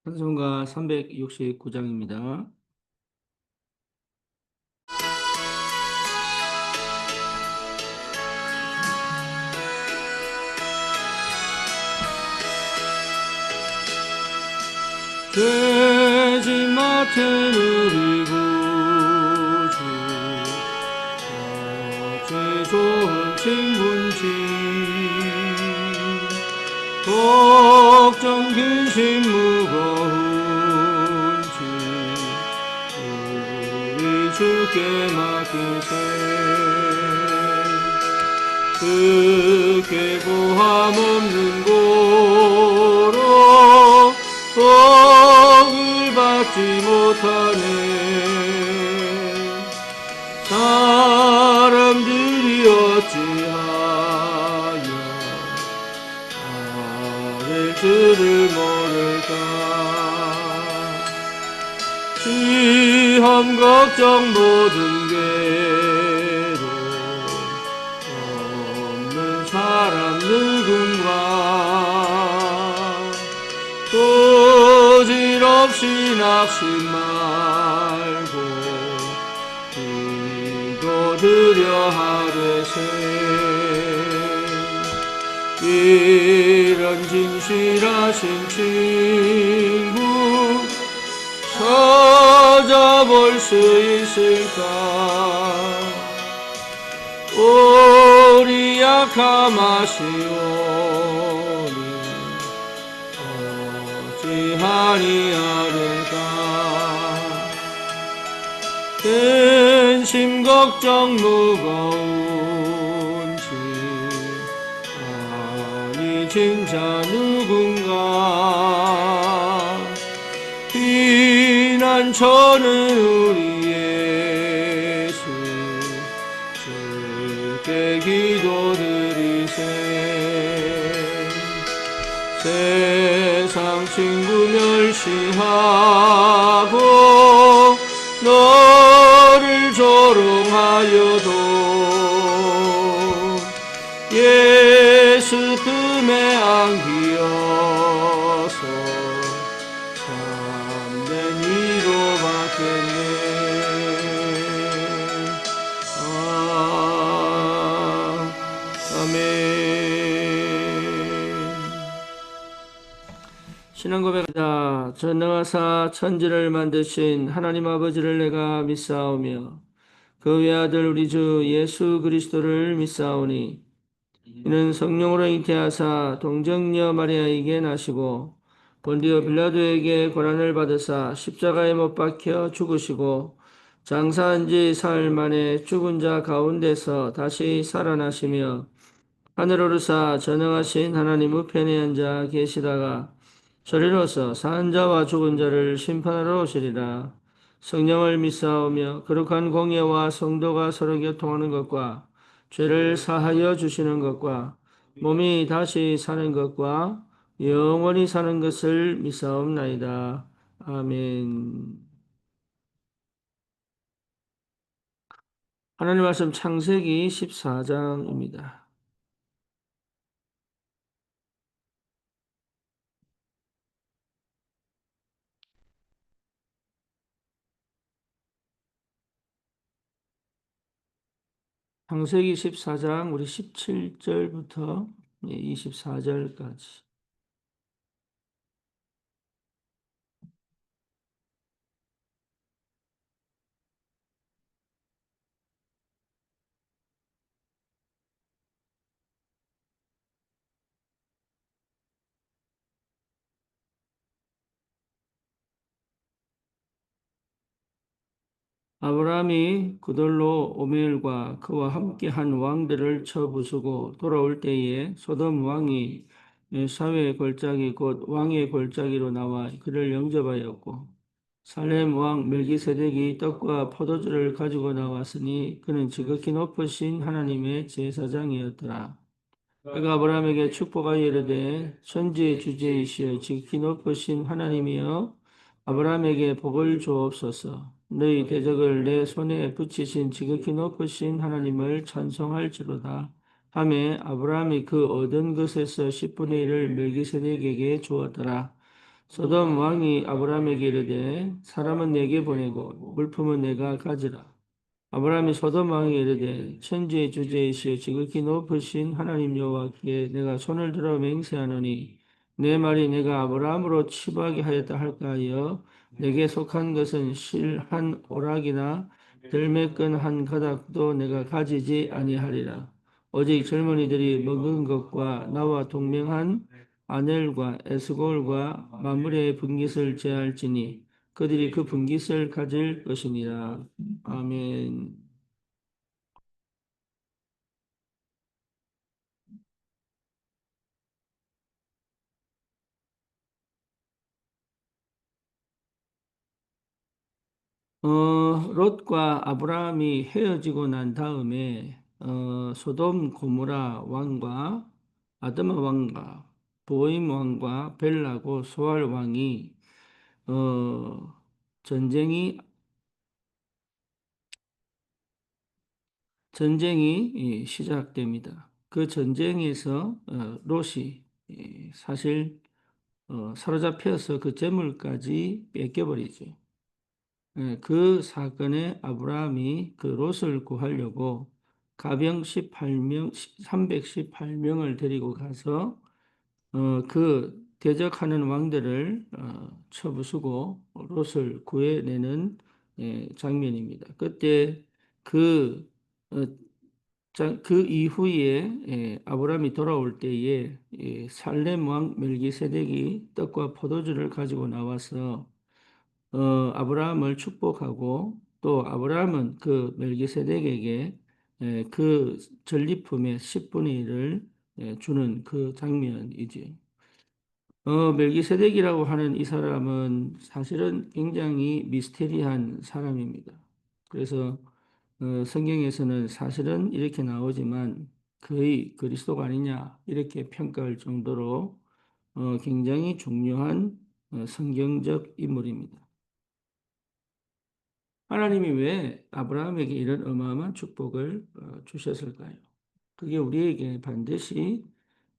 찬송가 369장입니다. 죄짐 맡은 우리 구주 어찌 좋은 친구인지 걱정 근심 무거운지 우리 주께 맡기세. 그께 고함 없는 고로 복을 받지 못하네. 사람들이 어찌하여 아를 줄을 모를까. 시험 걱정 모든 괴로움 없는 사람 누군가. 소질없이 낙심 말고 기도드려 하되세. 이런 진실하신 친구 찾아볼 수 있을까. 우리 약함 아시오니 어찌하리 하를까. 근심 걱정 무거운지 아니 진짜 누군가. 피난처는 우리 예수 주께 기도드리세. 세상 친구 멸시하고 너를 조롱하여도 예수 품에 안기어서 참된 위로 받겠네. 아멘. 신앙 고백하자. 전능하사 천지를 만드신 하나님 아버지를 내가 믿사오며 그 외아들 우리 주 예수 그리스도를 믿사오니 이는 성령으로 잉태하사 동정녀 마리아에게 나시고 본디오 빌라도에게 고난을 받으사 십자가에 못 박혀 죽으시고 장사한 지 사흘 만에 죽은 자 가운데서 다시 살아나시며 하늘 오르사 전능하신 하나님 우편에 앉아 계시다가 저리로서 산 자와 죽은 자를 심판하러 오시리라. 성령을 믿사오며 거룩한 공예와 성도가 서로 교통하는 것과 죄를 사하여 주시는 것과 몸이 다시 사는 것과 영원히 사는 것을 믿사옵나이다. 아멘. 하나님 말씀 창세기 14장입니다. 창세기 14장 우리 17절부터 24절까지. 아브라함이 그들로 오멜과 그와 함께 한 왕들을 쳐부수고 돌아올 때에 소돔 왕이 사회의 골짜기 곧 왕의 골짜기로 나와 그를 영접하였고 살렘 왕 멜기세덱이 떡과 포도주를 가지고 나왔으니 그는 지극히 높으신 하나님의 제사장이었더라. 그가 아브라함에게 축복하여 이르되 천지의 주제이시여 지극히 높으신 하나님이여 아브라함에게 복을 주옵소서. 너희 대적을 내 손에 붙이신 지극히 높으신 하나님을 찬송할지로다 하매 아브라함이 그 얻은 것에서 10분의 1을 멜기세덱에게 주었더라. 소돔 왕이 아브라함에게 이르되 사람은 내게 보내고 물품은 내가 가지라. 아브라함이 소돔 왕에게 이르되 천지의 주제이시여 지극히 높으신 하나님 여호와께 내가 손을 들어 맹세하노니 내 말이 내가 아브라함으로 치부하게 하였다 할까 하여 내게 속한 것은 실 한 오락이나 들매끈 한 가닥도 내가 가지지 아니하리라. 오직 젊은이들이 먹은 것과 나와 동맹한 아넬과 에스골과 마므레의 분깃을 제할지니 그들이 그 분깃을 가질 것이니라. 아멘. 롯과 아브라함이 헤어지고 난 다음에 소돔 고모라 왕과 아드마 왕과 보임 왕과 벨라고 소알 왕이 어, 전쟁이 시작됩니다. 그 전쟁에서 롯이 사실 사로잡혀서 그 재물까지 뺏겨버리죠. 그 사건에 아브라함이 그 롯을 구하려고 가병 18명, 318명을 데리고 가서 그 대적하는 왕들을 쳐부수고 롯을 구해내는 장면입니다. 그때 그, 어, 그 이후에 아브라함이 돌아올 때에 살렘 왕 멜기세덱이 떡과 포도주를 가지고 나와서 아브라함을 축복하고 또 아브라함은 그 멜기세덱에게 그 전리품의 10분의 1을 주는 그 장면이지. 멜기세덱이라고 하는 이 사람은 사실은 굉장히 미스테리한 사람입니다. 그래서 성경에서는 사실은 이렇게 나오지만 거의 그리스도가 아니냐 이렇게 평가할 정도로 굉장히 중요한 성경적 인물입니다. 하나님이 왜 아브라함에게 이런 어마어마한 축복을 주셨을까요? 그게 우리에게 반드시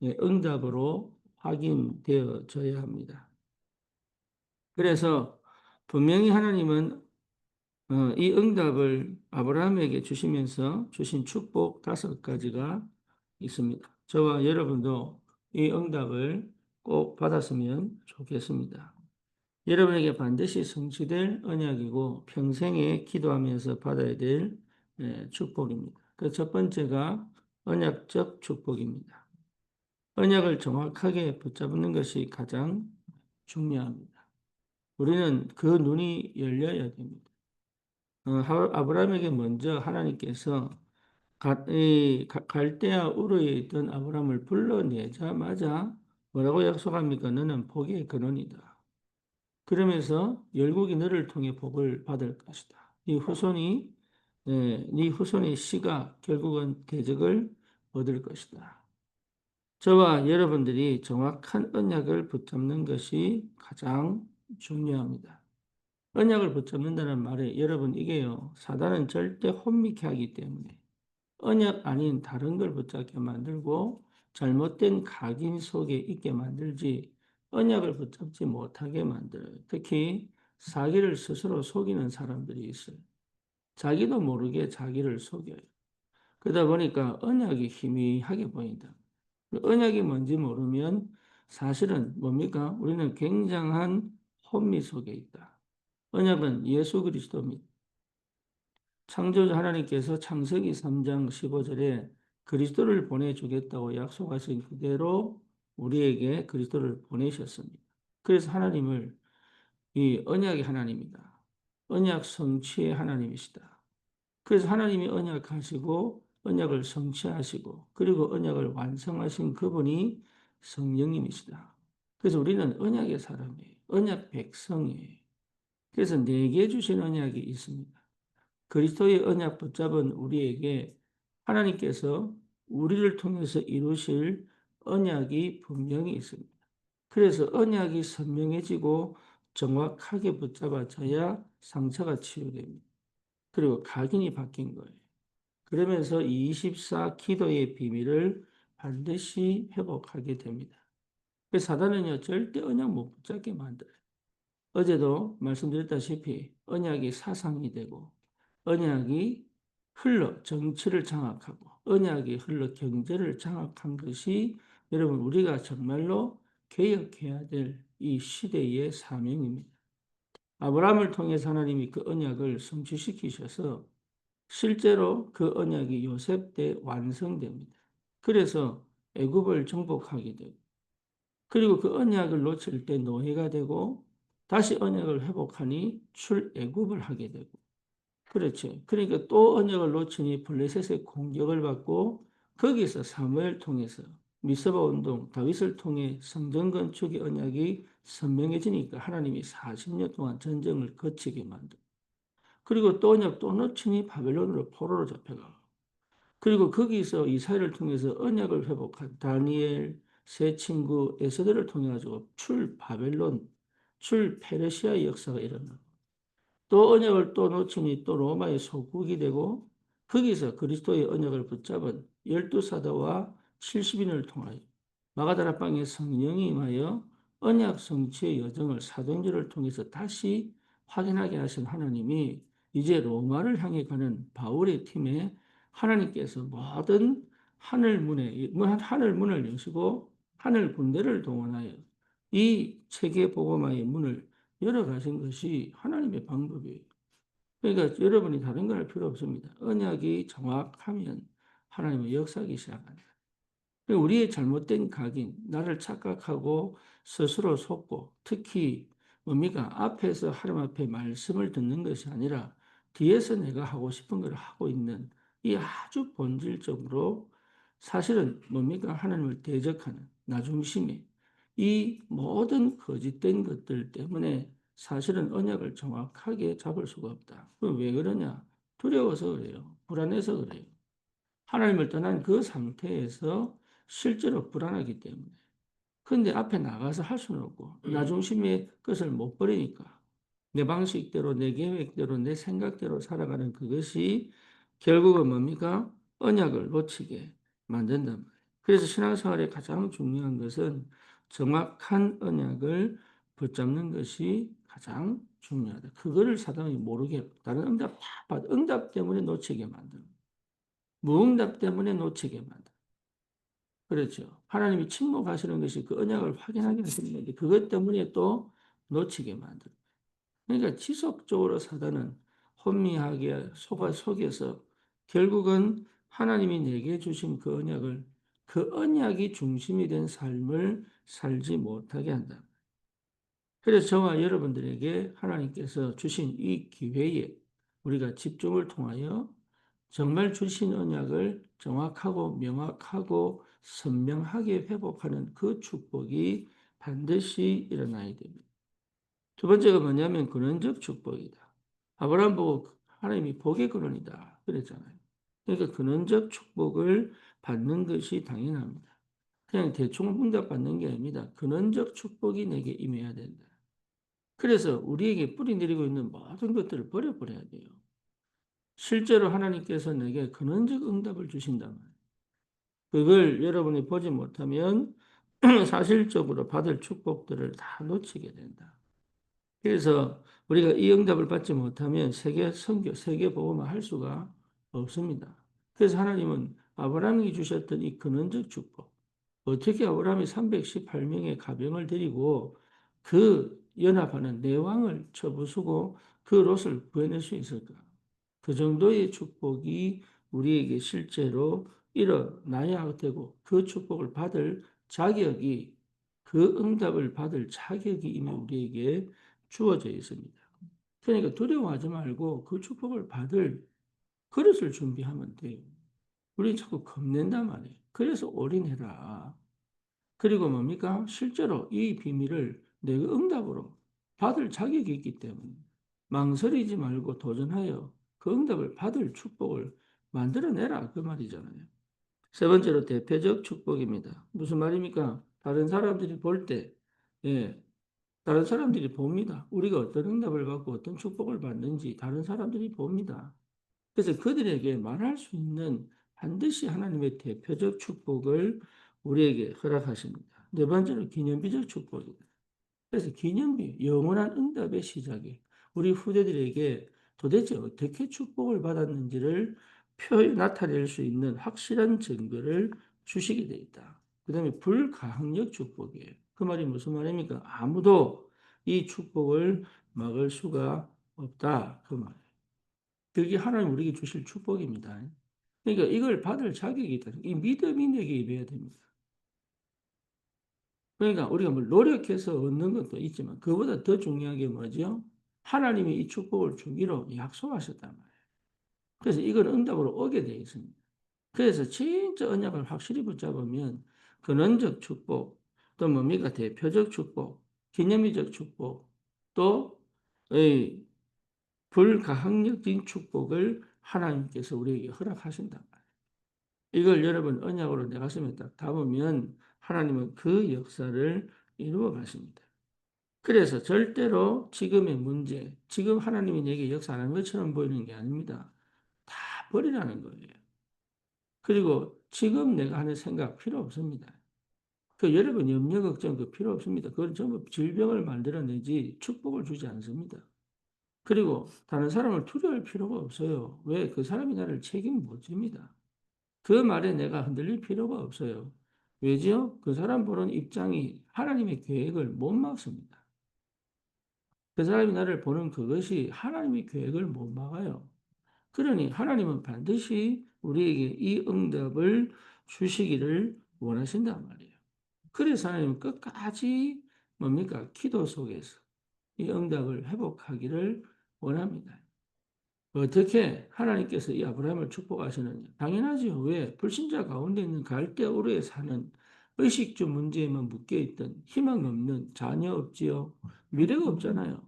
응답으로 확인되어져야 합니다. 그래서 분명히 하나님은 이 응답을 아브라함에게 주시면서 주신 축복 5가지가 있습니다. 저와 여러분도 이 응답을 꼭 받았으면 좋겠습니다. 여러분에게 반드시 성취될 언약이고 평생에 기도하면서 받아야 될 축복입니다. 그 첫 번째가 언약적 축복입니다. 언약을 정확하게 붙잡는 것이 가장 중요합니다. 우리는 그 눈이 열려야 됩니다. 아브라함에게 먼저 하나님께서 갈대아 우르에 있던 아브라함을 불러내자마자 뭐라고 약속합니까? 너는 복의 근원이다. 그러면서 열국이 너를 통해 복을 받을 것이다. 네 후손의 씨가 결국은 대적을 얻을 것이다. 저와 여러분들이 정확한 언약을 붙잡는 것이 가장 중요합니다. 언약을 붙잡는다는 말에 여러분 이게요. 사단은 절대 혼미케 하기 때문에 언약 아닌 다른 걸 붙잡게 만들고 잘못된 각인 속에 있게 만들지 언약을 붙잡지 못하게 만들어요. 특히 자기를 스스로 속이는 사람들이 있어요. 자기도 모르게 자기를 속여요. 그러다 보니까 언약이 희미하게 보인다. 언약이 뭔지 모르면 사실은 뭡니까? 우리는 굉장한 혼미 속에 있다. 언약은 예수 그리스도입니다. 창조주 하나님께서 창세기 3장 15절에 그리스도를 보내주겠다고 약속하신 그대로 우리에게 그리스도를 보내셨습니다. 그래서 하나님을 이 언약의 하나님이다. 언약 성취의 하나님이시다. 그래서 하나님이 언약하시고 언약을 성취하시고 그리고 언약을 완성하신 그분이 성령님이시다. 그래서 우리는 언약의 사람이에요. 언약 백성이에요. 그래서 내게 주신 언약이 있습니다. 그리스도의 언약 붙잡은 우리에게 하나님께서 우리를 통해서 이루실 언약이 분명히 있습니다. 그래서 언약이 선명해지고 정확하게 붙잡아져야 상처가 치유됩니다. 그리고 각인이 바뀐 거예요. 그러면서 24 기도의 비밀을 반드시 회복하게 됩니다. 그래서 사단은요, 절대 언약 못 붙잡게 만들어요. 어제도 말씀드렸다시피 언약이 사상이 되고 언약이 흘러 정치를 장악하고 언약이 흘러 경제를 장악한 것이 여러분 우리가 정말로 개혁해야 될 이 시대의 사명입니다. 아브라함을 통해서 하나님이 그 언약을 성취시키셔서 실제로 그 언약이 요셉 때 완성됩니다. 그래서 애굽을 정복하게 되고 그리고 그 언약을 놓칠 때 노예가 되고 다시 언약을 회복하니 출애굽을 하게 되고 그렇죠. 그러니까 또 언약을 놓치니 블레셋의 공격을 받고 거기서 사무엘 통해서 미스바 운동, 다윗을 통해 성전 건축의 언약이 선명해지니까 하나님이 40년 동안 전쟁을 거치게 만들고 그리고 또 언약 또 놓치니 바벨론으로 포로로 잡혀가고 그리고 거기서 이사야를 통해서 언약을 회복한 다니엘, 세 친구 에스더를 통해 가지고 출 바벨론, 출 페르시아의 역사가 일어나고 또 언약을 또 놓치니 또 로마의 소국이 되고 거기서 그리스도의 언약을 붙잡은 열두 사도와 70인을 통하여 마가다라 방에 성령이 임하여 언약 성취의 여정을 사도행전을 통해서 다시 확인하게 하신 하나님이 이제 로마를 향해 가는 바울의 팀에 하나님께서 모든 하늘 문을 여시고 하늘 군대를 동원하여 이 세계 복음화의 문을 열어가신 것이 하나님의 방법이에요. 그러니까 여러분이 다른 걸 할 필요 없습니다. 언약이 정확하면 하나님의 역사하기 시작합니다. 우리의 잘못된 각인, 나를 착각하고 스스로 속고 특히 뭡니까? 앞에서 하나님 앞에 말씀을 듣는 것이 아니라 뒤에서 내가 하고 싶은 걸 하고 있는 이 아주 본질적으로 사실은 뭡니까? 하나님을 대적하는 나중심이 이 모든 거짓된 것들 때문에 사실은 언약을 정확하게 잡을 수가 없다. 그럼 왜 그러냐? 두려워서 그래요. 불안해서 그래요. 하나님을 떠난 그 상태에서 실제로 불안하기 때문에. 근데 앞에 나가서 할 수는 없고, 나 중심의 것을 못 버리니까. 내 방식대로, 내 계획대로, 내 생각대로 살아가는 그것이 결국은 뭡니까? 언약을 놓치게 만든단 말이에요. 그래서 신앙생활에 가장 중요한 것은 정확한 언약을 붙잡는 것이 가장 중요하다. 그거를 사단이 모르게 하고, 다른 응답 다 받아. 응답 때문에 놓치게 만들고, 무응답 때문에 놓치게 만들고. 그렇죠. 하나님이 침묵하시는 것이 그 언약을 확인하게 하시는 건데 그것 때문에 또 놓치게 만들어. 그러니까 지속적으로 사단은 혼미하게 속여서 결국은 하나님이 내게 주신 그 언약을 그 언약이 중심이 된 삶을 살지 못하게 한다. 그래서 저와 여러분들에게 하나님께서 주신 이 기회에 우리가 집중을 통하여 정말 주신 언약을 정확하고 명확하고 선명하게 회복하는 그 축복이 반드시 일어나야 됩니다. 두 번째가 뭐냐면 근원적 축복이다. 아브라함 보고 하나님이 복의 근원이다 그랬잖아요. 그러니까 근원적 축복을 받는 것이 당연합니다. 그냥 대충 응답받는 게 아닙니다. 근원적 축복이 내게 임해야 된다. 그래서 우리에게 뿌리 내리고 있는 모든 것들을 버려버려야 돼요. 실제로 하나님께서 내게 근원적 응답을 주신다면 그걸 여러분이 보지 못하면 사실적으로 받을 축복들을 다 놓치게 된다. 그래서 우리가 이 응답을 받지 못하면 세계 선교, 세계 복음을 할 수가 없습니다. 그래서 하나님은 아브라함이 주셨던 이 근원적 축복, 어떻게 아브라함이 318명의 가병을 데리고 그 연합하는 내왕을 쳐부수고 그 롯을 구해낼 수 있을까? 그 정도의 축복이 우리에게 실제로 일어나야 되고 그 축복을 받을 자격이 그 응답을 받을 자격이 이미 우리에게 주어져 있습니다. 그러니까 두려워하지 말고 그 축복을 받을 그릇을 준비하면 돼요. 우리 자꾸 겁낸단 말이에요. 그래서 올인해라. 그리고 뭡니까? 실제로 이 비밀을 내가 응답으로 받을 자격이 있기 때문에 망설이지 말고 도전하여 그 응답을 받을 축복을 만들어내라. 그 말이잖아요. 세 번째로 대표적 축복입니다. 무슨 말입니까? 다른 사람들이 볼 때, 예, 다른 사람들이 봅니다. 우리가 어떤 응답을 받고 어떤 축복을 받는지 다른 사람들이 봅니다. 그래서 그들에게 말할 수 있는 반드시 하나님의 대표적 축복을 우리에게 허락하십니다. 네 번째로 기념비적 축복이다. 그래서 기념비, 영원한 응답의 시작이 우리 후대들에게 도대체 어떻게 축복을 받았는지를 나타낼 수 있는 확실한 증거를 주시게 돼 있다. 그 다음에 불가항력 축복이에요. 그 말이 무슨 말입니까? 아무도 이 축복을 막을 수가 없다. 그 말. 그게 하나님 우리에게 주실 축복입니다. 그러니까 이걸 받을 자격이 있다. 이 믿음이 내게 임해야 됩니다. 그러니까 우리가 뭐 노력해서 얻는 것도 있지만 그보다 더 중요한 게 뭐죠? 하나님이 이 축복을 주기로 약속하셨단 말이에요. 그래서 이건 응답으로 오게 되어 있습니다. 그래서 진짜 언약을 확실히 붙잡으면 근원적 축복, 또 뭡니까? 대표적 축복, 기념비적 축복, 또 불가항력적인 축복을 하나님께서 우리에게 허락하신단 말이에요. 이걸 여러분 언약으로 내 가슴에 딱 담으면 하나님은 그 역사를 이루어 가십니다. 그래서 절대로 지금의 문제, 지금 하나님이 내게 역사 안 하는 것처럼 보이는 게 아닙니다. 다 버리라는 거예요. 그리고 지금 내가 하는 생각 필요 없습니다. 그 여러분 염려 걱정 그 필요 없습니다. 그건 전부 질병을 만들어내지 축복을 주지 않습니다. 그리고 다른 사람을 두려워할 필요가 없어요. 왜? 그 사람이 나를 책임 못 집니다. 그 말에 내가 흔들릴 필요가 없어요. 왜지요? 그 사람 보는 입장이 하나님의 계획을 못 막습니다. 그 사람이 나를 보는 그것이 하나님의 계획을 못 막아요. 그러니 하나님은 반드시 우리에게 이 응답을 주시기를 원하신단 말이에요. 그래서 하나님은 끝까지 뭡니까? 기도 속에서 이 응답을 회복하기를 원합니다. 어떻게 하나님께서 이 아브라함을 축복하시느냐? 당연하죠. 왜? 불신자 가운데 있는 갈대우르에 사는 의식주 문제에만 묶여있던 희망 없는 자녀 없지요. 미래가 없잖아요.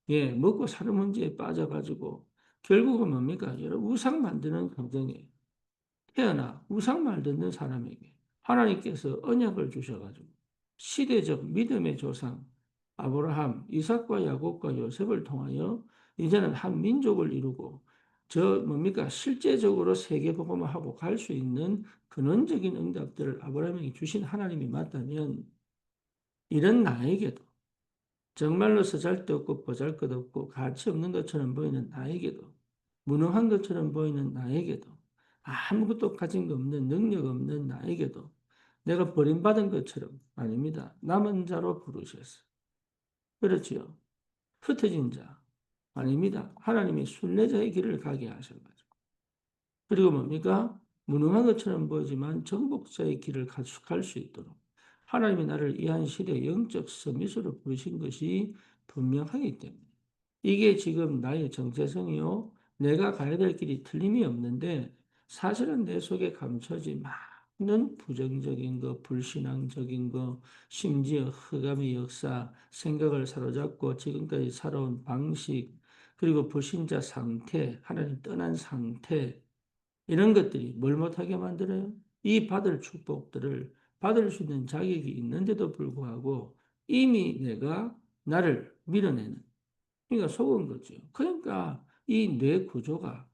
예, 먹고 사는 문제에 빠져가지고 결국은 뭡니까? 여러 우상 만드는 감정에 태어나 우상 말 듣는 사람에게 하나님께서 언약을 주셔가지고 시대적 믿음의 조상 아브라함, 이삭과 야곱과 요셉을 통하여 이제는 한 민족을 이루고 저 뭡니까? 실제적으로 세계복음을 하고 갈 수 있는 근원적인 응답들을 아브라함에게 주신 하나님이 맞다면 이런 나에게도 정말로 쓰잘데없고 보잘것없고 가치 없는 것처럼 보이는 나에게도 무능한 것처럼 보이는 나에게도 아무것도 가진 거 없는 능력 없는 나에게도 내가 버림받은 것처럼 아닙니다. 남은 자로 부르셨어. 그렇지요. 흩어진 자 아닙니다. 하나님이 순례자의 길을 가게 하셔가지고 그리고 뭡니까? 무능한 것처럼 보이지만 정복자의 길을 갈 수 있도록 하나님이 나를 이 한 시대 영적 서밋으로 부르신 것이 분명하기 때문에 이게 지금 나의 정체성이요. 내가 가야 될 길이 틀림이 없는데 사실은 내 속에 감춰진 많은 부정적인 거, 불신앙적인 거, 심지어 흑암의 역사, 생각을 사로잡고 지금까지 살아온 방식, 그리고 불신자 상태, 하나님 떠난 상태, 이런 것들이 뭘 못하게 만들어요? 이 받을 축복들을 받을 수 있는 자격이 있는데도 불구하고 이미 내가 나를 밀어내는, 그러니까 속은 거죠. 그러니까 이 뇌 구조가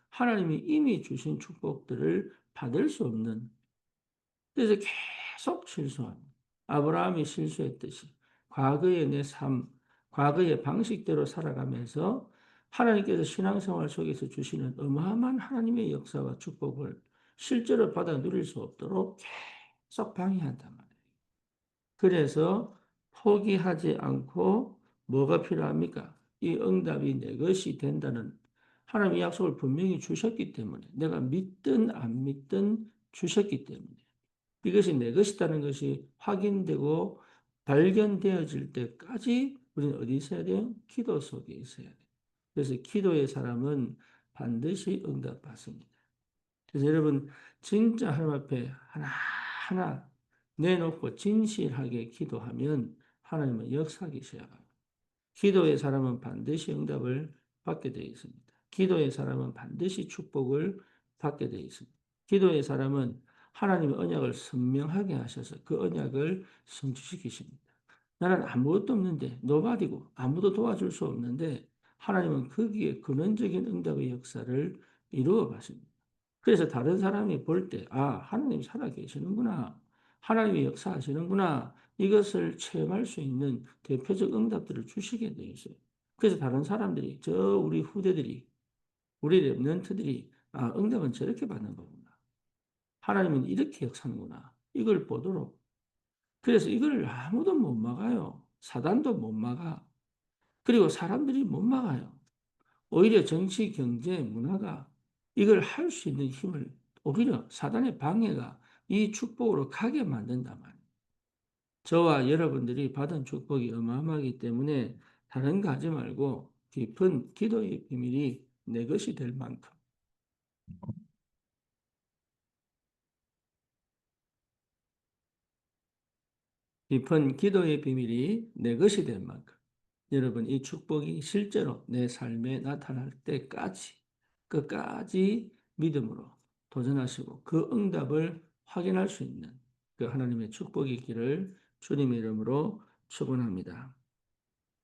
하나님이 이미 주신 축복들을 받을 수 없는, 그래서 계속 실수합니다. 아브라함이 실수했듯이 과거의 내 삶, 과거의 방식대로 살아가면서 하나님께서 신앙생활 속에서 주시는 어마어마한 하나님의 역사와 축복을 실제로 받아 누릴 수 없도록 계속 방해한단 말이에요. 그래서 포기하지 않고 뭐가 필요합니까? 이 응답이 내 것이 된다는 하나님의 약속을 분명히 주셨기 때문에 내가 믿든 안 믿든 주셨기 때문에 이것이 내 것이라는 것이 확인되고 발견되어질 때까지 우리는 어디 있어야 돼요? 기도 속에 있어야 돼요. 그래서 기도의 사람은 반드시 응답받습니다. 그래서 여러분 진짜 하나님 앞에 하나하나 내놓고 진실하게 기도하면 하나님은 역사하시야 합니다. 기도의 사람은 반드시 응답을 받게 되어 있습니다. 기도의 사람은 반드시 축복을 받게 되어 있습니다. 기도의 사람은 하나님의 언약을 선명하게 하셔서 그 언약을 성취시키십니다. 나는 아무것도 없는데 노바디고 아무도 도와줄 수 없는데 하나님은 거기에 근원적인 응답의 역사를 이루어 가십니다. 그래서 다른 사람이 볼 때, 아, 하나님 살아 계시는구나. 하나님이 역사하시는구나. 이것을 체험할 수 있는 대표적 응답들을 주시게 되어 있어요. 그래서 다른 사람들이, 우리 후대들이, 우리 랩런트들이, 응답은 저렇게 받는 거구나. 하나님은 이렇게 역사하는구나. 이걸 보도록. 그래서 이걸 아무도 못 막아요. 사단도 못 막아. 그리고 사람들이 못 막아요. 오히려 정치, 경제, 문화가 이걸 할 수 있는 힘을 오히려 사단의 방해가 이 축복으로 가게 만든단 말이에요. 저와 여러분들이 받은 축복이 어마어마하기 때문에 다른 거 하지 말고 깊은 기도의 비밀이 내 것이 될 만큼 깊은 기도의 비밀이 내 것이 될 만큼 여러분 이 축복이 실제로 내 삶에 나타날 때까지 끝까지 믿음으로 도전하시고 그 응답을 확인할 수 있는 그 하나님의 축복이 있기를 주님의 이름으로 축원합니다.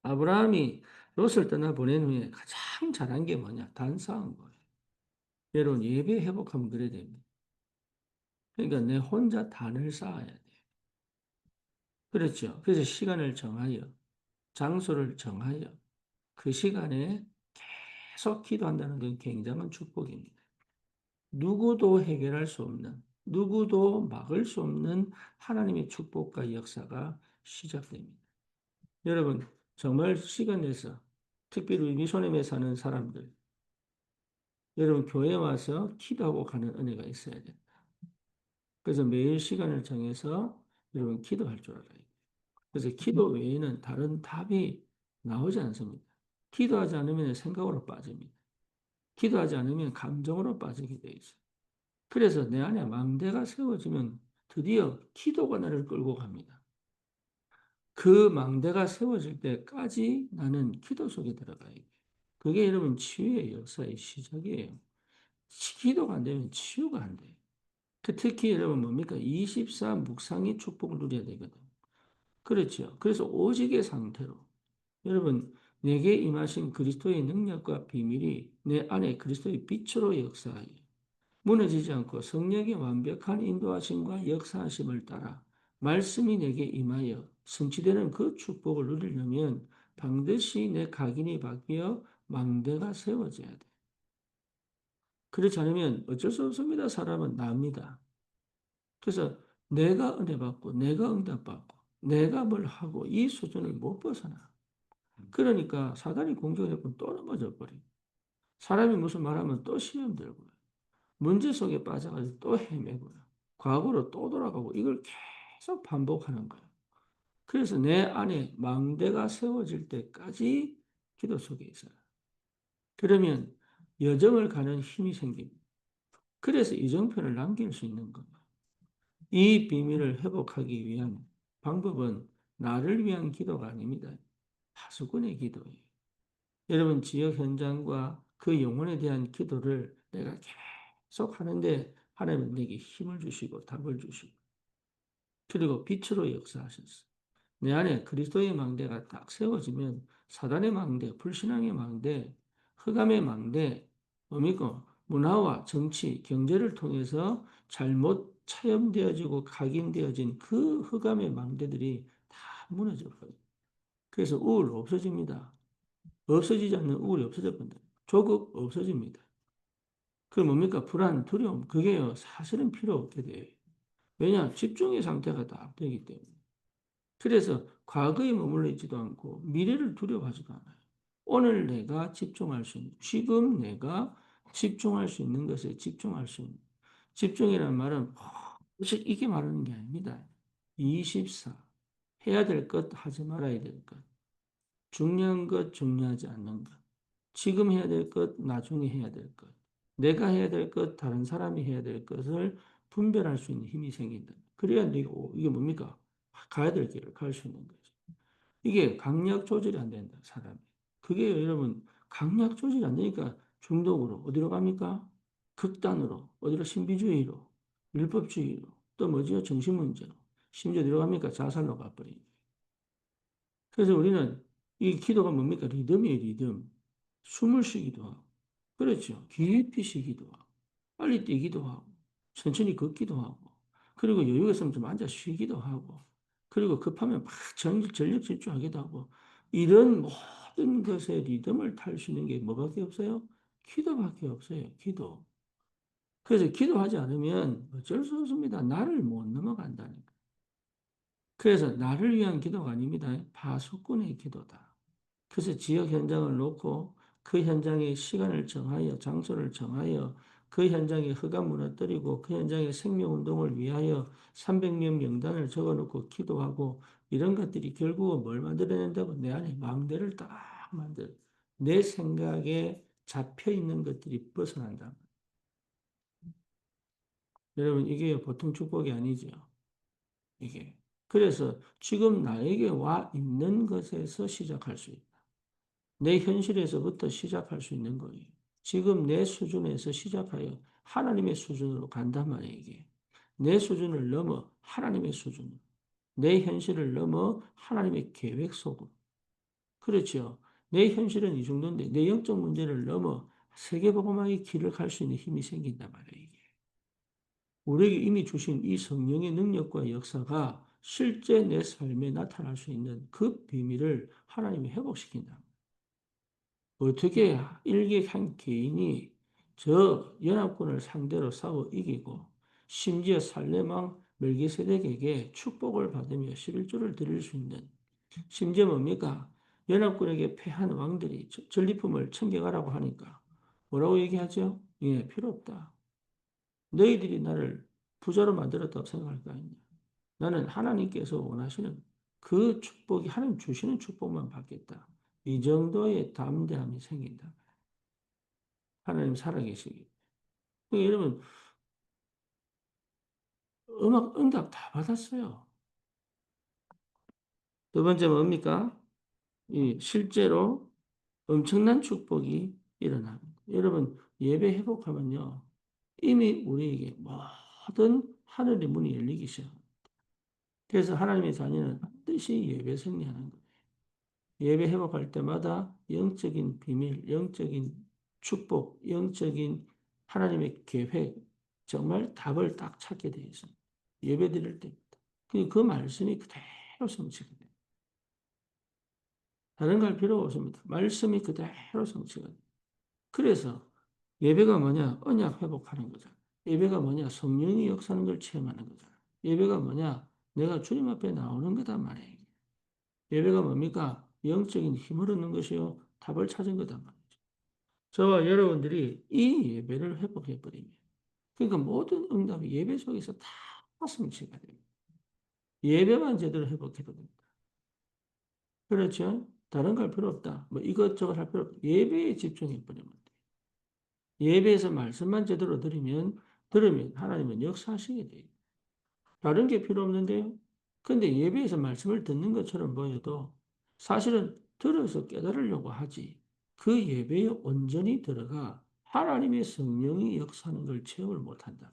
아브라함이 롯을 떠나 보낸 후에 가장 잘한 게 뭐냐? 단사한 거예요. 여러분 예배 회복하면 그래야 됩니다. 그러니까 내 혼자 단을 쌓아야 돼. 그렇죠. 그래서 시간을 정하여 장소를 정하여 그 시간에 계속 기도한다는 건 굉장한 축복입니다. 누구도 해결할 수 없는, 누구도 막을 수 없는 하나님의 축복과 역사가 시작됩니다. 여러분, 정말 시간 내서, 특별히 미소님에 사는 사람들, 여러분 교회 와서 기도하고 가는 은혜가 있어야 된다. 그래서 매일 시간을 정해서 여러분 기도할 줄 알아요. 그래서 기도 외에는 다른 답이 나오지 않습니다. 기도하지 않으면 생각으로 빠집니다. 기도하지 않으면 감정으로 빠지게 돼 있어요. 그래서 내 안에 망대가 세워지면 드디어 기도가 나를 끌고 갑니다. 그 망대가 세워질 때까지 나는 기도 속에 들어가야 돼요. 그게 여러분 치유의 역사의 시작이에요. 기도가 안 되면 치유가 안 돼요. 특히 여러분 뭡니까? 24 묵상의 축복을 누려야 되거든. 그렇죠. 그래서 오직의 상태로 여러분 내게 임하신 그리스도의 능력과 비밀이 내 안에 그리스도의 빛으로 역사하여 무너지지 않고 성령의 완벽한 인도하심과 역사하심을 따라 말씀이 내게 임하여 성취되는 그 축복을 누리려면 반드시 내 각인이 바뀌어 망대가 세워져야 돼. 그렇지 않으면 어쩔 수 없습니다. 사람은 납니다. 그래서 내가 은혜 받고 내가 응답 받고 내가 뭘 하고 이 수준을 못 벗어나. 그러니까 사단이 공격해보면 또 넘어져 버려. 사람이 무슨 말하면 또 시험 들고요. 문제 속에 빠져가지고 또 헤매고요. 과거로 또 돌아가고 이걸 계속 반복하는 거예요. 그래서 내 안에 망대가 세워질 때까지 기도 속에 있어요. 그러면 여정을 가는 힘이 생깁니다. 그래서 이정표를 남길 수 있는 겁니다. 이 비밀을 회복하기 위한 방법은 나를 위한 기도가 아닙니다. 하수군의 기도예요. 여러분 지역 현장과 그 영혼에 대한 기도를 내가 계속 하는데 하나님은 내게 힘을 주시고 답을 주시고 그리고 빛으로 역사하셨어. 내 안에 그리스도의 망대가 딱 세워지면 사단의 망대, 불신앙의 망대, 흑암의 망대, 뭡니까? 문화와 정치, 경제를 통해서 잘못 차염되어지고 각인되어진 그 흑암의 망대들이 다 무너져 버려요. 그래서 우울 없어집니다. 없어지지 않는 우울이 없어져 버린다. 조급 없어집니다. 그 뭡니까? 불안, 두려움. 그게요, 사실은 필요 없게 돼요. 왜냐? 집중의 상태가 다 되기 때문에. 그래서 과거에 머물러 있지도 않고 미래를 두려워하지도 않아요. 오늘 내가 집중할 수 있는, 지금 내가 집중할 수 있는 것에 집중할 수 있는. 집중이라는 말은 이게 말하는 게 아닙니다. 24. 해야 될 것, 하지 말아야 될 것. 중요한 것, 중요하지 않는 것. 지금 해야 될 것, 나중에 해야 될 것. 내가 해야 될 것, 다른 사람이 해야 될 것을 분별할 수 있는 힘이 생긴다. 그래야 이게 뭡니까? 가야 될 길을 갈 수 있는 거죠. 이게 강약 조절이 안 된다, 사람이. 그게 여러분, 강약 조절이 안 되니까 중독으로 어디로 갑니까? 극단으로, 어디로 신비주의로, 율법주의로, 또 뭐지요? 정신문제로. 심지어 어디로 갑니까? 자살로 가버리니. 그래서 우리는 이 기도가 뭡니까? 리듬이에요, 리듬. 숨을 쉬기도 하고, 그렇죠. 깊이 쉬기도 하고, 빨리 뛰기도 하고, 천천히 걷기도 하고, 그리고 여유가 있으면 좀 앉아 쉬기도 하고, 그리고 급하면 막 전력 질주하기도 하고, 이런 모든 것에 리듬을 탈 수 있는 게 뭐밖에 없어요? 기도밖에 없어요. 기도. 그래서 기도하지 않으면 어쩔 수 없습니다. 나를 못 넘어간다니까. 그래서 나를 위한 기도가 아닙니다. 파수꾼의 기도다. 그래서 지역 현장을 놓고 그 현장의 시간을 정하여 장소를 정하여 그 현장에 흙가 무너뜨리고 그 현장의 생명운동을 위하여 300명 명단을 적어놓고 기도하고 이런 것들이 결국은 뭘 만들어낸다고 내 안에 마음대로를 딱 만들 내 생각에 잡혀 있는 것들이 벗어난다. 여러분 이게 보통 축복이 아니죠. 이게. 그래서 지금 나에게 와 있는 것에서 시작할 수 있다. 내 현실에서부터 시작할 수 있는 거예요. 지금 내 수준에서 시작하여 하나님의 수준으로 간단 말이에요, 이게. 내 수준을 넘어 하나님의 수준. 내 현실을 넘어 하나님의 계획 속으로. 그렇죠. 내 현실은 이 정도인데 내 영적 문제를 넘어 세계복음화의 길을 갈 수 있는 힘이 생긴단 말이에요, 이게. 우리에게 이미 주신 이 성령의 능력과 역사가 실제 내 삶에 나타날 수 있는 그 비밀을 하나님이 회복시킨다. 어떻게 일개 한 개인이 저 연합군을 상대로 싸워 이기고 심지어 살레망 멜기세덱에게 축복을 받으며 11조를 드릴 수 있는 심지어 뭡니까? 연합군에게 패한 왕들이 전리품을 챙겨가라고 하니까 뭐라고 얘기하죠? 예, 필요 없다. 너희들이 나를 부자로 만들었다고 생각할 거 아니냐. 나는 하나님께서 원하시는 그 축복이 하나님 주시는 축복만 받겠다. 이 정도의 담대함이 생긴다. 하나님 살아계시기. 그러니까 여러분, 음악 응답 다 받았어요. 두 번째 뭡니까? 이 실제로 엄청난 축복이 일어납니다. 여러분, 예배 회복하면요. 이미 우리에게 모든 하늘의 문이 열리기 시작합니다. 그래서 하나님의 자녀는 반드시 예배 승리하는 거예요. 예배 회복할 때마다 영적인 비밀, 영적인 축복, 영적인 하나님의 계획, 정말 답을 딱 찾게 되어 있습니다. 예배 드릴 때입니다. 그 말씀이 그대로 성취가 돼요. 다른 걸 필요가 없습니다. 말씀이 그대로 성취가 돼요. 그래서 예배가 뭐냐? 언약 회복하는 거잖아. 예배가 뭐냐? 성령이 역사하는 걸 체험하는 거잖아. 예배가 뭐냐? 내가 주님 앞에 나오는 거단 말이에요. 예배가 뭡니까? 영적인 힘을 얻는 것이요. 답을 찾은 거단 말이죠. 저와 여러분들이 이 예배를 회복해버리면, 그러니까 모든 응답이 예배 속에서 다 성취가 됩니다. 예배만 제대로 회복해도 됩니다. 그렇죠? 다른 걸 필요 없다. 뭐 이것저것 할 필요 없다. 예배에 집중해버리면 돼. 예배에서 말씀만 제대로 들으면 하나님은 역사하시게 돼요. 다른 게 필요 없는데요. 근데 예배에서 말씀을 듣는 것처럼 보여도 사실은 들어서 깨달으려고 하지. 그 예배에 온전히 들어가 하나님의 성령이 역사하는 걸 체험을 못한다.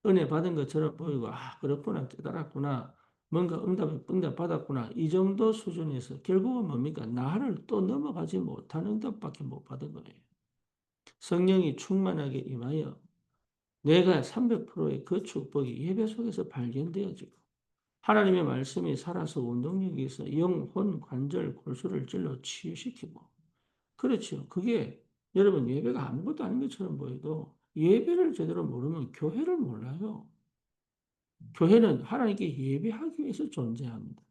은혜 받은 것처럼 보이고, 아, 그렇구나, 깨달았구나, 뭔가 응답 받았구나, 이 정도 수준에서 결국은 뭡니까? 나를 또 넘어가지 못하는 응답밖에 못 받은 거예요. 성령이 충만하게 임하여 내가 300%의 그 축복이 예배 속에서 발견되어지고, 하나님의 말씀이 살아서 운동력이 있어 영, 혼, 관절, 골수를 찔러 치유시키고. 그렇죠. 그게 여러분 예배가 아무것도 아닌 것처럼 보여도 예배를 제대로 모르면 교회를 몰라요. 교회는 하나님께 예배하기 위해서 존재합니다.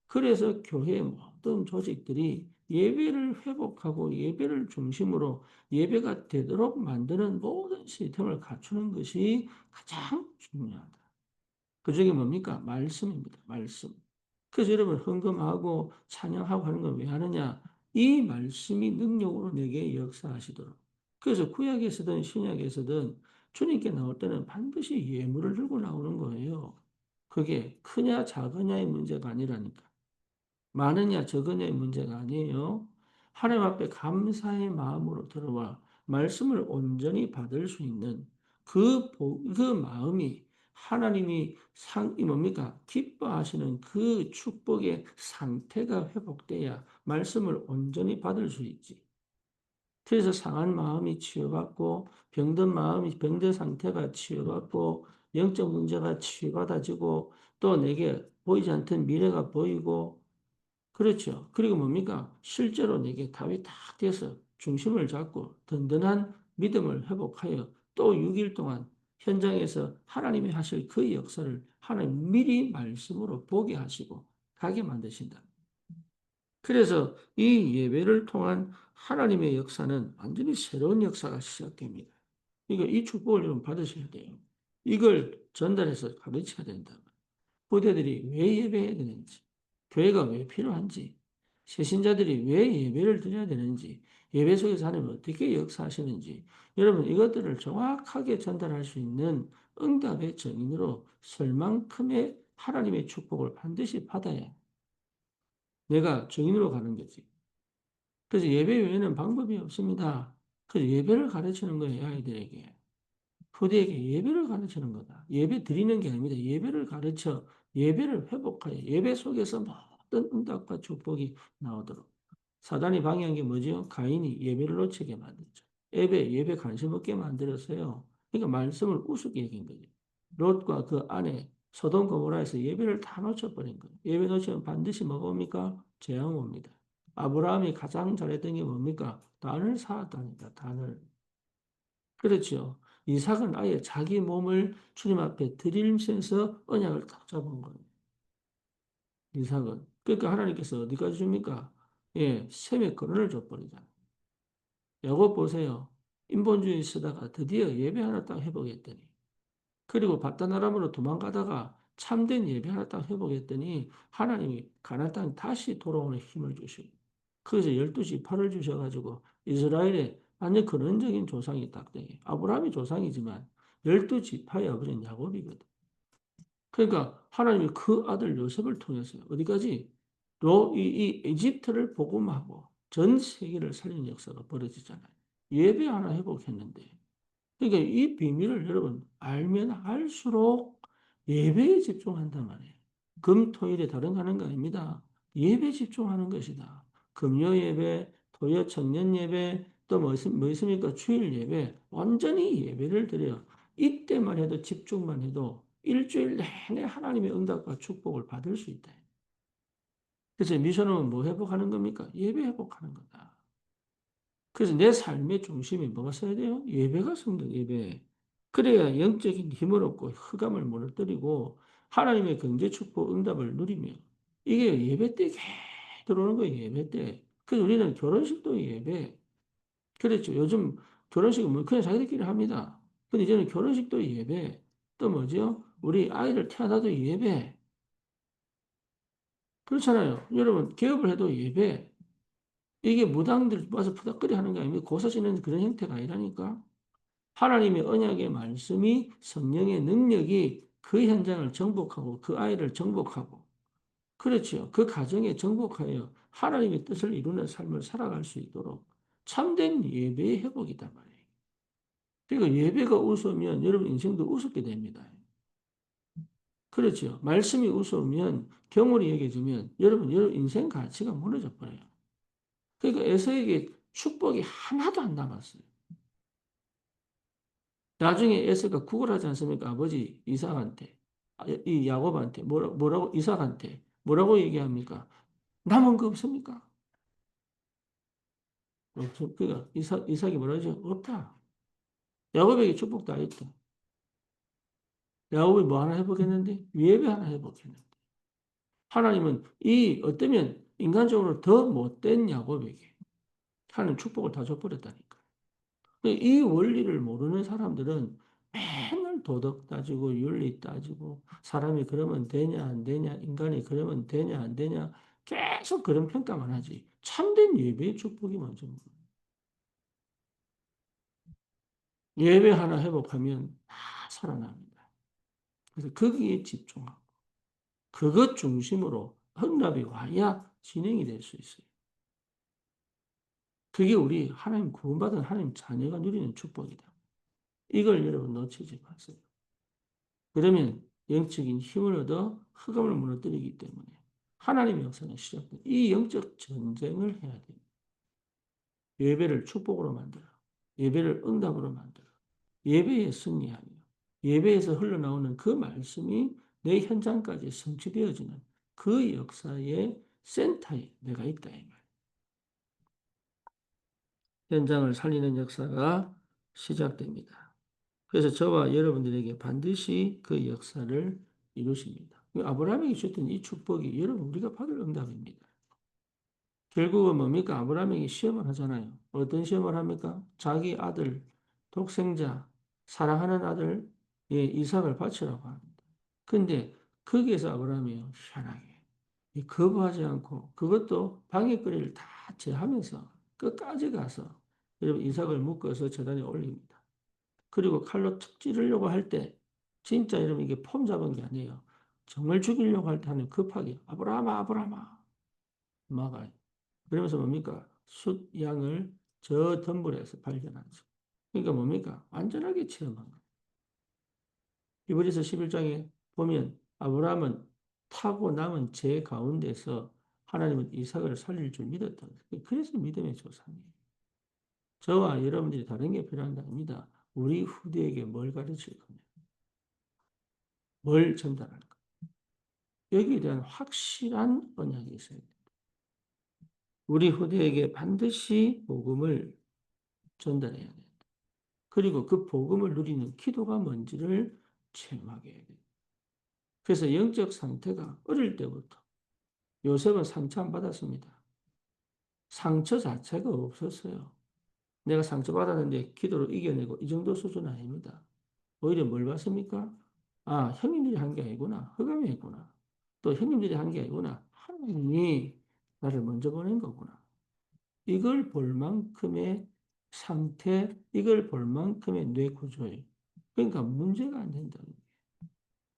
그래서 교회의 모든 조직들이 예배를 회복하고 예배를 중심으로 예배가 되도록 만드는 모든 시스템을 갖추는 것이 가장 중요하다. 그 중에 뭡니까? 말씀입니다. 말씀. 그래서 여러분 헌금하고 찬양하고 하는 건 왜 하느냐? 이 말씀이 능력으로 내게 역사하시도록. 그래서 구약에서든 신약에서든 주님께 나올 때는 반드시 예물을 들고 나오는 거예요. 그게 크냐 작으냐의 문제가 아니라니까. 많으냐 적으냐의 문제가 아니에요. 하나님 앞에 감사의 마음으로 들어와 말씀을 온전히 받을 수 있는 그 마음이 하나님이 이 뭡니까? 기뻐하시는 그 축복의 상태가 회복돼야 말씀을 온전히 받을 수 있지. 그래서 상한 마음이 치유받고 병든 상태가 치유받고 영적 문제가 치유받아지고 또 내게 보이지 않던 미래가 보이고 그렇죠. 그리고 뭡니까? 실제로 내게 답이 딱 돼서 중심을 잡고 든든한 믿음을 회복하여 또 6일 동안 현장에서 하나님이 하실 그 역사를 하나님 미리 말씀으로 보게 하시고 가게 만드신다. 그래서 이 예배를 통한 하나님의 역사는 완전히 새로운 역사가 시작됩니다. 그러니까 이 축복을 여러분 받으셔야 돼요. 이걸 전달해서 가르쳐야 된다. 후대들이 왜 예배해야 되는지, 교회가 왜 필요한지, 새신자들이 왜 예배를 드려야 되는지, 예배 속에서 하나님 어떻게 역사하시는지, 여러분 이것들을 정확하게 전달할 수 있는 응답의 증인으로 설 만큼의 하나님의 축복을 반드시 받아야 내가 증인으로 가는 거지. 그래서 예배 외에는 방법이 없습니다. 그래서 예배를 가르치는 거예요, 아이들에게. 후대에게 예배를 가르치는 거다. 예배 드리는 게 아닙니다. 예배를 가르쳐 예배를 회복하여 예배 속에서 모든 응답과 축복이 나오도록. 사단이 방해한 게 뭐죠? 가인이 예배를 놓치게 만들죠. 예배 관심 없게 만들었어요. 그러니까 말씀을 우습게 여긴 거죠. 롯과 그 아내 소돔 고모라에서 예배를 다 놓쳐버린 거예요. 예배 놓치면 반드시 뭐가 옵니까? 재앙 옵니다. 아브라함이 가장 잘했던 게 뭡니까? 단을 쌓았다니까, 단을. 그렇죠. 이삭은 아예 자기 몸을 주님 앞에 드리면서 언약을 딱 잡은 거예요. 이삭은. 그러니까 하나님께서 어디까지 줍니까? 예, 셈의 근원을 줘버리잖아요. 야곱 보세요. 인본주의 쓰다가 드디어 예배 하나 딱 회복했더니 그리고 바다나람으로 도망가다가 참된 예배 하나 딱 회복했더니 하나님이 가나안 땅 다시 돌아오는 힘을 주시고 그래서 12지파를 주셔가지고 이스라엘의 완전 근원적인 조상이 딱 되게 아브라함이 조상이지만 12지파의 아버지는 야곱이거든. 그러니까 하나님이 그 아들 요셉을 통해서 어디까지 이 이집트를 복음하고 전 세계를 살리는 역사가 벌어지잖아요. 예배 하나 회복했는데 그러니까 이 비밀을 여러분 알면 알수록 예배에 집중한단 말이에요. 금, 토, 일에 다른 거 하는 거 아닙니다. 예배 집중하는 것이다. 금요 예배, 토요 청년 예배, 또 뭐 있습니까? 주일 예배. 완전히 예배를 드려요. 이때만 해도 집중만 해도 일주일 내내 하나님의 응답과 축복을 받을 수 있다. 그래서 미션은 뭐 회복하는 겁니까? 예배 회복하는 거다. 그래서 내 삶의 중심에 뭐가 서야 돼요? 예배가 성도 예배. 그래야 영적인 힘을 얻고 흑암을 무너뜨리고 하나님의 경제 축복 응답을 누리며 이게 예배 때 들어오는 거예요. 예배 때. 그래서 우리는 결혼식도 예배. 그렇죠. 요즘 결혼식은 뭐 그냥 자기들끼리 합니다. 근데 이제는 결혼식도 예배. 또 뭐죠? 우리 아이들 태어나도 예배. 그렇잖아요. 여러분 개업을 해도 예배. 이게 무당들 와서 푸닥거리 하는 게 아니고 고사지는 그런 형태가 아니라니까. 하나님의 언약의 말씀이 성령의 능력이 그 현장을 정복하고 그 아이를 정복하고 그렇죠. 그 가정에 정복하여 하나님의 뜻을 이루는 삶을 살아갈 수 있도록 참된 예배의 회복이단 말이에요. 그러니까 예배가 우스우면 여러분 인생도 우습게 됩니다. 그렇죠. 말씀이 우스우면 경홀이 여겨지면 여러분 인생 가치가 무너져 버려요. 그러니까 에서에게 축복이 하나도 안 남았어요. 나중에 에서가 구걸하지 않습니까? 아버지 이삭한테, 이 야곱한테, 뭐라고, 이삭한테, 뭐라고 얘기합니까? 남은 거 없습니까? 없어. 그니까 이삭이 뭐라죠? 없다. 야곱에게 축복 다 있다. 야곱이 뭐 하나 해보겠는데? 예배 하나 해보겠는데. 하나님은 어쩌면 인간적으로 더 못된 야곱에게 하나님 축복을 다 줘버렸다니까. 이 원리를 모르는 사람들은 맨날 도덕 따지고 윤리 따지고 사람이 그러면 되냐 안 되냐 인간이 그러면 되냐 안 되냐 계속 그런 평가만 하지 참된 예배의 축복이 먼저입니다. 예배 하나 회복하면 다 살아납니다. 그래서 거기에 집중하고 그것 중심으로 헌납이 와야 진행이 될 수 있어요. 그게 우리 하나님 구원받은 하나님 자녀가 누리는 축복이다. 이걸 여러분 놓치지 마세요. 그러면 영적인 힘을 얻어 흑암을 무너뜨리기 때문에 하나님의 역사는 시작돼. 이 영적 전쟁을 해야 돼요. 예배를 축복으로 만들어. 예배를 응답으로 만들어. 예배에 승리하며 예배에서 흘러나오는 그 말씀이 내 현장까지 성취되어지는 그 역사의 센터에 내가 있다. 이 말. 현장을 살리는 역사가 시작됩니다. 그래서 저와 여러분들에게 반드시 그 역사를 이루십니다. 아브라함에게 주셨던 이 축복이 여러분 우리가 받을 응답입니다. 결국은 뭡니까? 아브라함에게 시험을 하잖아요. 어떤 시험을 합니까? 자기 아들, 독생자, 사랑하는 아들, 예, 이삭을 바치라고 합니다. 근데 거기에서 아브라함이 희한하게 거부하지 않고 그것도 방해거리를 다 제하면서 끝까지 가서 여러분 이삭을 묶어서 제단에 올립니다. 그리고 칼로 툭 찌르려고 할 때 진짜 여러분 이게 폼 잡은 게 아니에요. 정말 죽이려고 할 때는 급하게 아브라함아 아브라함아 막아요. 그러면서 뭡니까? 숫 양을 저 덤불에서 발견하죠. 그러니까 뭡니까? 안전하게 체험한 거예요. 히브리서 11장에 보면 아브라함은 타고 남은 재 가운데서 하나님은 이삭을 살릴 줄 믿었다. 그래서 믿음의 조상이에요. 저와 여러분들이 다른 게 필요한 게 아닙니다. 우리 후대에게 뭘 가르칠 거냐, 뭘 전달할까. 여기에 대한 확실한 언약이 있어야 돼요. 우리 후대에게 반드시 복음을 전달해야 돼요. 그리고 그 복음을 누리는 기도가 뭔지를 체험하게 해야 돼요. 그래서 영적 상태가 어릴 때부터 요셉은 상처 안 받았습니다. 상처 자체가 없었어요. 내가 상처받았는데 기도로 이겨내고 이 정도 수준 아닙니다. 오히려 뭘 봤습니까? 아, 형님들이 한 게 아니구나. 흑암이 했구나. 또 형님들이 한 게 아니구나. 하나님이 나를 먼저 보낸 거구나. 이걸 볼 만큼의 상태, 이걸 볼 만큼의 뇌 구조예요. 그러니까 문제가 안 된다는 거예요.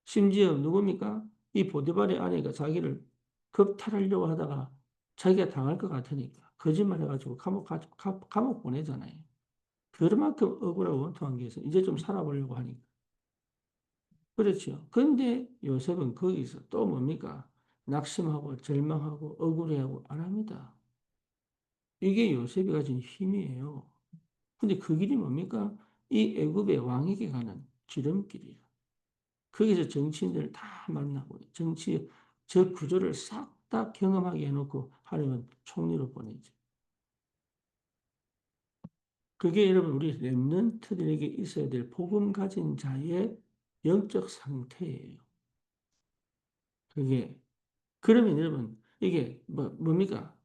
심지어 누굽니까? 이 보디발의 아내가 자기를 겁탈하려고 하다가 자기가 당할 것 같으니까 거짓말 해가지고 감옥 보내잖아요. 그만큼 억울하고 원통한 게 있어. 이제 좀 살아보려고 하니까. 그렇죠. 근데 요셉은 거기서 또 뭡니까? 낙심하고 절망하고 억울해하고 안 합니다. 이게 요셉이 가진 힘이에요. 근데 그 길이 뭡니까? 이 애굽의 왕에게 가는 지름길이에요. 거기서 정치인들을 다 만나고 정치 저 구조를 싹 다 경험하게 해놓고 하나님은 총리로 보내죠. 그게 여러분 우리 렘넌트들에게 있어야 될 복음 가진 자의 영적 상태예요. 그게 그러면 여러분 이게 뭡니까?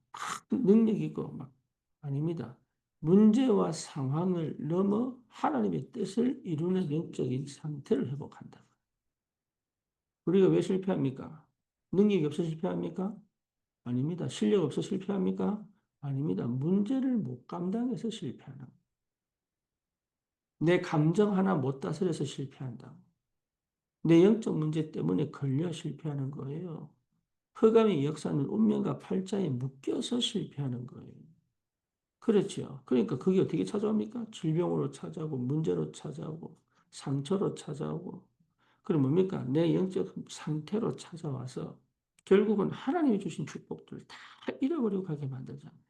능력 있고 막 아닙니다. 문제와 상황을 넘어 하나님의 뜻을 이루는 영적인 상태를 회복한다. 우리가 왜 실패합니까? 능력이 없어 실패합니까? 아닙니다. 실력 없어 실패합니까? 아닙니다. 문제를 못 감당해서 실패하는 거예요. 내 감정 하나 못 다스려서 실패한다. 내 영적 문제 때문에 걸려 실패하는 거예요. 흑암의 역사는 운명과 팔자에 묶여서 실패하는 거예요. 그렇죠. 그러니까 그게 어떻게 찾아옵니까? 질병으로 찾아오고, 문제로 찾아오고, 상처로 찾아오고, 그럼 뭡니까? 내 영적 상태로 찾아와서 결국은 하나님이 주신 축복들을 다 잃어버리고 가게 만들잖아요.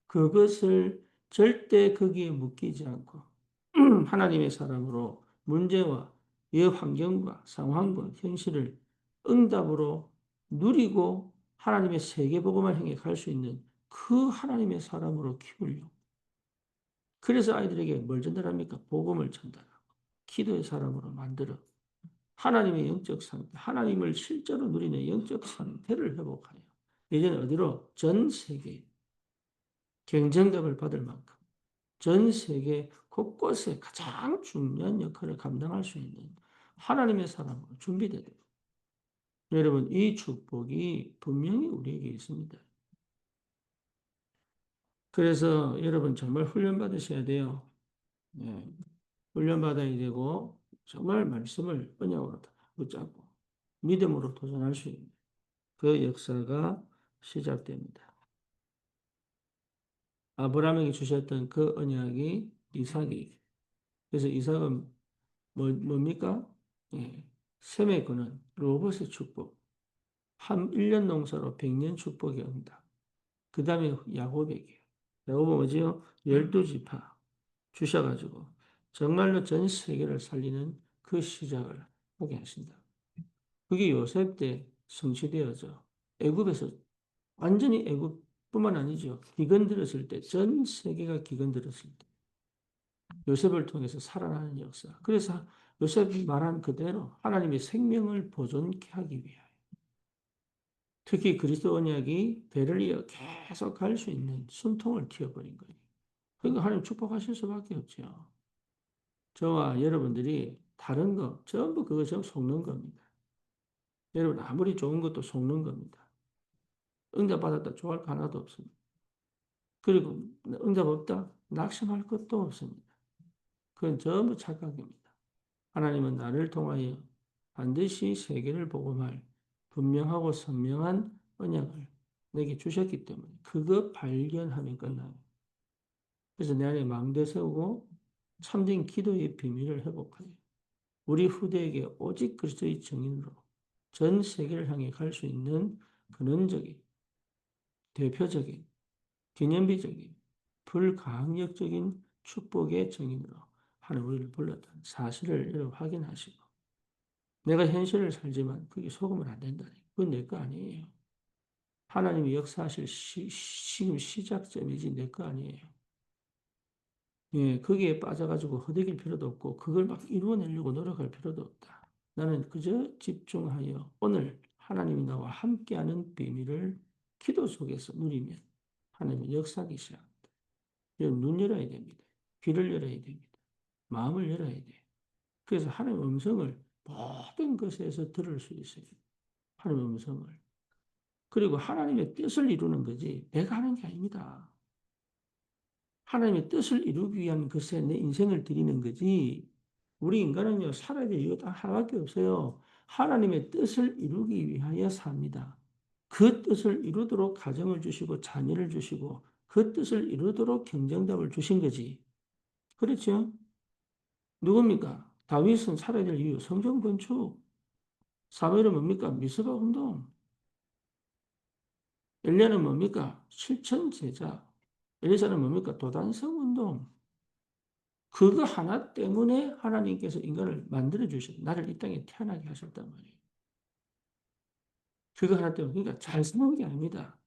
그것을 절대 거기에 묶이지 않고 하나님의 사람으로 문제와 이 환경과 상황과 현실을 응답으로 누리고 하나님의 세계복음을 향해 갈 수 있는 그 하나님의 사람으로 키우려고. 그래서 아이들에게 뭘 전달합니까? 복음을 전달하고 기도의 사람으로 만들어 하나님의 영적 상태, 하나님을 실제로 누리는 영적 상태를 회복하여 이제는 어디로? 전 세계 경쟁감을 받을 만큼 전 세계 곳곳에 가장 중요한 역할을 감당할 수 있는 하나님의 사람으로 준비되도록. 여러분, 이 축복이 분명히 우리에게 있습니다. 그래서 여러분 정말 훈련 받으셔야 돼요. 예, 훈련 받아야 되고 정말 말씀을 언약으로 붙잡고 믿음으로 도전할 수 있는 그 역사가 시작됩니다. 아브라함에게 주셨던 그 언약이 이삭이. 그래서 이삭은 뭡니까? 예, 셈에 거는 로봇의 축복. 1년 농사로 100년 축복의 응답. 그 다음에 야곱에게. 야곱은 뭐지요? 12지파 주셔가지고 정말로 전 세계를 살리는 그 시작을 하게 하신다. 그게 요셉 때 성취되어져 애굽에서 완전히 애굽뿐만 아니죠. 기근 들었을 때, 전 세계가 기근 들었을 때 요셉을 통해서 살아나는 역사. 그래서 요셉이 말한 그대로 하나님의 생명을 보존케 하기 위하여 특히 그리스도 언약이 배를 이어 계속 갈 수 있는 숨통을 틔워버린 거예요. 그러니까 하나님 축복하실 수밖에 없죠. 저와 여러분들이 다른 거 전부 그거 좀 속는 겁니다. 여러분 아무리 좋은 것도 속는 겁니다. 응답받았다 좋아할 거 하나도 없습니다. 그리고 응답 없다 낙심할 것도 없습니다. 그건 전부 착각입니다. 하나님은 나를 통하여 반드시 세계를 복음할 분명하고 선명한 언약을 내게 주셨기 때문에 그거 발견하면 끝나요. 그래서 내 안에 망대 세우고 참된 기도의 비밀을 회복하여 우리 후대에게 오직 그리스도의 증인으로 전 세계를 향해 갈 수 있는 근원적인, 대표적인, 기념비적인, 불가항력적인 축복의 증인으로 하나님 우리를 불렀다는 사실을 여러분 확인하시고 내가 현실을 살지만 그게 속으면 안 된다니. 그건 내 거 아니에요. 하나님이 역사하실 지금 시작점이지 내 거 아니에요. 예, 거기에 빠져가지고 허덕일 필요도 없고 그걸 막 이루어내려고 노력할 필요도 없다. 나는 그저 집중하여 오늘 하나님이 나와 함께하는 비밀을 기도 속에서 누리면 하나님의 역사하기 시작합니다. 눈 열어야 됩니다. 귀를 열어야 됩니다. 마음을 열어야 돼. 그래서 하나님의 음성을 모든 것에서 들을 수 있어요. 하나님의 음성을. 그리고 하나님의 뜻을 이루는 거지 내가 하는 게 아닙니다. 하나님의 뜻을 이루기 위한 것에 내 인생을 드리는 거지. 우리 인간은요, 살아야 될 이유가 딱 하나밖에 없어요. 하나님의 뜻을 이루기 위하여 삽니다. 그 뜻을 이루도록 가정을 주시고 자녀를 주시고 그 뜻을 이루도록 경쟁답을 주신 거지. 그렇죠? 누굽니까? 다윗은 살아야 될 이유, 성전 건축. 사무엘은 뭡니까? 미스바 운동. 엘리야는 뭡니까? 실천 제자. 엘리사는 뭡니까? 도단성 운동. 그거 하나 때문에 하나님께서 인간을 만들어 주셨, 나를 이 땅에 태어나게 하셨단 말이에요. 그거 하나 때문에, 그러니까 잘 사는 게 아닙니다.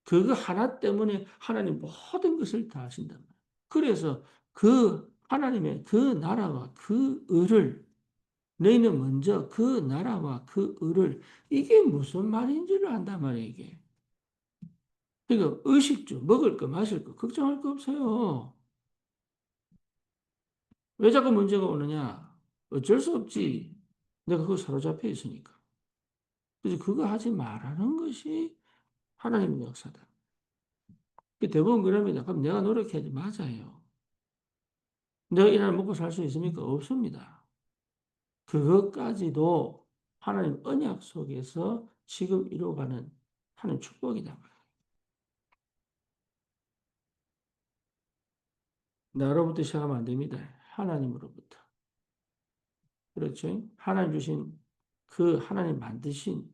그거 하나 때문에 하나님 모든 것을 다 하신단 말이에요. 그래서 그 하나님의 그 나라와 그 의를 너희는 먼저 그 나라와 그 의를 이게 무슨 말인지를 안단 말이에요, 이게. 그러니까 의식주, 먹을 거, 마실 거, 걱정할 거 없어요. 왜 자꾸 문제가 오느냐? 어쩔 수 없지. 내가 그거 사로잡혀 있으니까. 그래서 그거 하지 말라는 것이 하나님의 역사다. 대부분 그럽니다. 그럼 내가 노력해야지. 맞아요. 내가 일하면 먹고 살 수 있습니까? 없습니다. 그것까지도 하나님 언약 속에서 지금 이루어가는 하나님 축복이다. 나로부터 시작하면 안 됩니다. 하나님으로부터. 그렇죠? 하나님 주신 그 하나님 만드신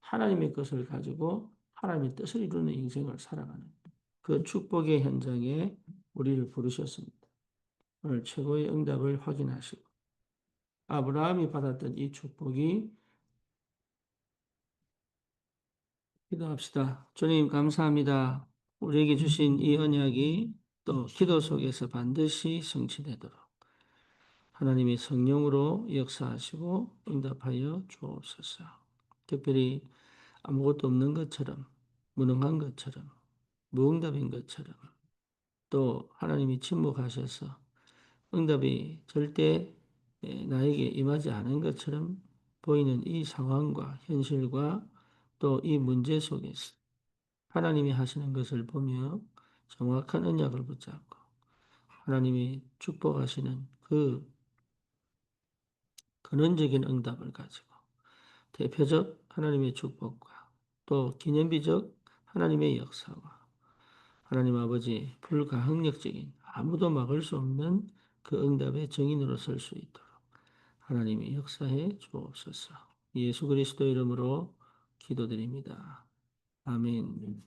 하나님의 것을 가지고 하나님의 뜻을 이루는 인생을 살아가는 그 축복의 현장에 우리를 부르셨습니다. 오늘 최고의 응답을 확인하시고 아브라함이 받았던 이 축복이 기도합시다. 주님 감사합니다. 우리에게 주신 이 언약이 또 기도 속에서 반드시 성취되도록 하나님의 성령으로 역사하시고 응답하여 주옵소서. 특별히 아무것도 없는 것처럼 무능한 것처럼 무응답인 것처럼 또 하나님이 침묵하셔서 응답이 절대 나에게 임하지 않은 것처럼 보이는 이 상황과 현실과 또 이 문제 속에서 하나님이 하시는 것을 보며 정확한 언약을 붙잡고 하나님이 축복하시는 그 근원적인 응답을 가지고 대표적 하나님의 축복과 또 기념비적 하나님의 역사와 하나님 아버지 불가항력적인 아무도 막을 수 없는 그 응답의 증인으로 설 수 있도록 하나님이 역사해 주옵소서. 예수 그리스도 이름으로 기도드립니다. 아멘.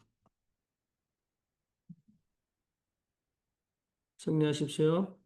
승리하십시오.